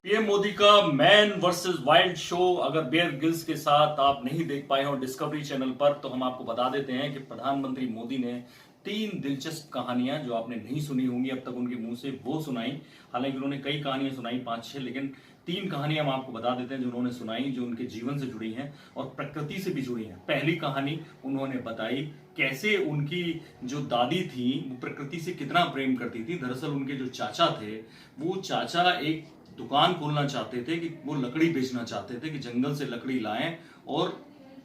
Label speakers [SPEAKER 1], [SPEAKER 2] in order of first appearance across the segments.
[SPEAKER 1] PM Modi का man versus wild show अगर bear gills के साथ आप नहीं देख पाए हो डिस्कवरी चैनल पर, तो हम आपको बता देते हैं कि प्रधानमंत्री मोदी ने 3 दिलचस्प कहानियां जो आपने नहीं सुनी होंगी अब तक उनके मुंह से वो सुनाई। हालांकि उन्होंने कई कहानियां सुनाई, 5-6, लेकिन 3 कहानियां हम आपको बता देते हैं जो उन्होंने सुनाई, जो उनके जीवन से जुड़ी हैं और प्रकृति से भी जुड़ी हैं। पहली कहानी उन्होंने बताई कैसे उनकी जो दादी थी वो प्रकृति से कितना प्रेम करती थी। दरअसल उनके जो चाचा थे, वो चाचा एक दुकान खोलना चाहते थे, कि वो लकड़ी बेचना चाहते थे, कि जंगल से लकड़ी लाएं और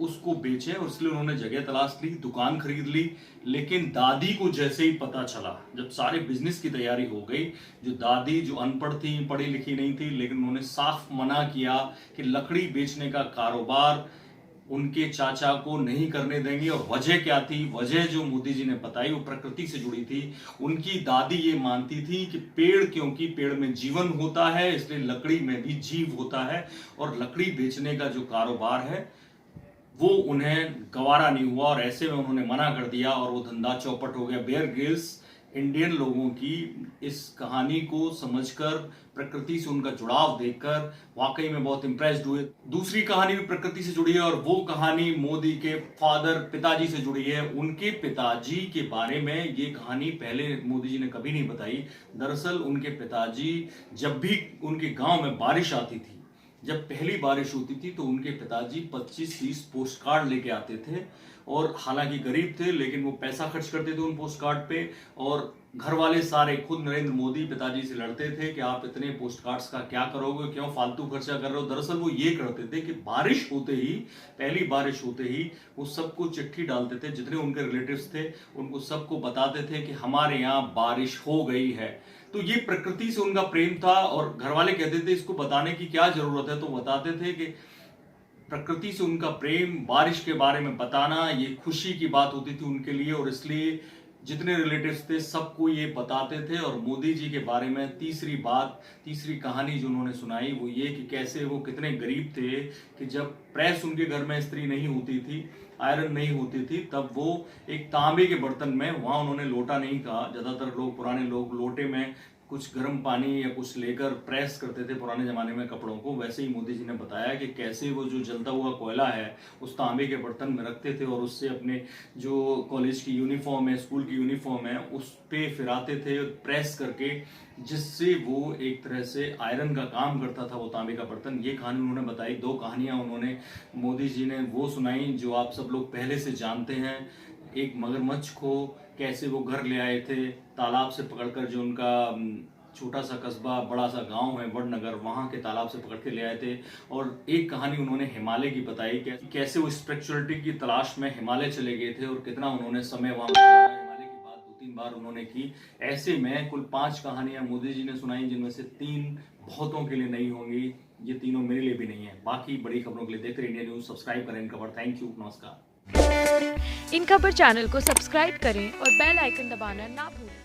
[SPEAKER 1] उसको बेचें, और इसलिए उन्होंने जगह तलाश ली, दुकान खरीद ली। लेकिन दादी को जैसे ही पता चला, जब सारे बिजनेस की तैयारी हो गई, जो दादी जो अनपढ़ थी, पढ़ी लिखी नहीं थी, लेकिन उन्होंने साफ मना किया कि लकड़ी बेचने का कारोबार उनके चाचा को नहीं करने देंगे। और वजह क्या थी? वजह जो मोदी जी ने बताई वो प्रकृति से जुड़ी थी। उनकी दादी ये मानती थी कि पेड़, क्योंकि पेड़ में जीवन होता है, इसलिए लकड़ी में भी जीव होता है, और लकड़ी बेचने का जो कारोबार है वो उन्हें गवारा नहीं हुआ, और ऐसे में उन्होंने मना कर दिया और वो धंधा चौपट हो गया। बेयर गिल्स इंडियन लोगों की इस कहानी को समझकर, प्रकृति से उनका जुड़ाव देखकर वाकई में बहुत इंप्रेस्ड हुए। दूसरी कहानी भी प्रकृति से जुड़ी है, और वो कहानी मोदी के फादर, पिताजी से जुड़ी है। उनके पिताजी के बारे में ये कहानी पहले मोदी जी ने कभी नहीं बताई। दरअसल उनके पिताजी, जब भी उनके गांव में बारिश आती थी, जब पहली बारिश होती थी, तो उनके पिताजी 25-30 पोस्ट कार्ड लेके आते थे, और हालांकि गरीब थे लेकिन वो पैसा खर्च करते थे उन पोस्ट कार्ड पे। और घर वाले सारे, खुद नरेंद्र मोदी पिताजी से लड़ते थे कि आप इतने पोस्ट कार्ड्स का क्या करोगे, क्यों फालतू खर्चा कर रहे हो। दरअसल वो ये करते थे कि बारिश होते ही, पहली बारिश होते ही, वो सबको चिट्ठी डालते थे, जितने उनके रिलेटिव्स थे उनको सबको बताते थे कि हमारे यहाँ बारिश हो गई है। तो ये प्रकृति से उनका प्रेम था, और घर वाले कहते थे इसको बताने की क्या जरूरत है, तो बताते थे कि प्रकृति से उनका प्रेम, बारिश के बारे में बताना, ये खुशी की बात होती थी उनके लिए, और इसलिए जितने रिलेटिव्स थे सबको ये बताते थे। और मोदी जी के बारे में तीसरी कहानी जो उन्होंने सुनाई वो ये कि कैसे वो कितने गरीब थे, कि जब प्रेस उनके घर में इस्त्री नहीं होती थी, आयरन नहीं होती थी, तब वो एक तांबे के बर्तन में, वहां उन्होंने लोटा नहीं कहा, ज्यादातर लोग, पुराने लोग लोटे में कुछ गर्म पानी या कुछ लेकर प्रेस करते थे पुराने जमाने में कपड़ों को। वैसे ही मोदी जी ने बताया कि कैसे वो जो जलता हुआ कोयला है उस तांबे के बर्तन में रखते थे, और उससे अपने जो कॉलेज की यूनिफॉर्म है, स्कूल की यूनिफॉर्म है, उस पे फिराते थे प्रेस करके, जिससे वो एक तरह से आयरन का काम करता था वो तांबे का बर्तन। ये कहानी उन्होंने बताई। 2 कहानियां उन्होंने, मोदी जी ने वो सुनाई जो आप सब लोग पहले से जानते हैं। एक मगरमच्छ को कैसे वो घर ले आए थे तालाब से पकड़कर, जो उनका छोटा सा कस्बा, बड़ा सा गांव है वडनगर, वहां के तालाब से पकड़ के ले आए थे। और एक कहानी उन्होंने हिमालय की बताई, कैसे वो स्पिरिचुअलिटी की तलाश में हिमालय चले गए थे, और कितना उन्होंने समय वहां गुजारा। हिमालय की बात 2-3 बार उन्होंने की। ऐसे में कुल 5 कहानियां मोदी जी ने सुनाई, जिनमें से 3 बहुतों के लिए नहीं होंगी, ये तीनों मेरे लिए भी नहीं है। बाकी बड़ी खबरों के लिए देखते रहिए इंडिया न्यूज। सब्सक्राइब करें इनखबर। थैंक यू, नमस्कार।
[SPEAKER 2] इन खबर चैनल को सब्सक्राइब करें और बेल आइकन दबाना ना भूलें।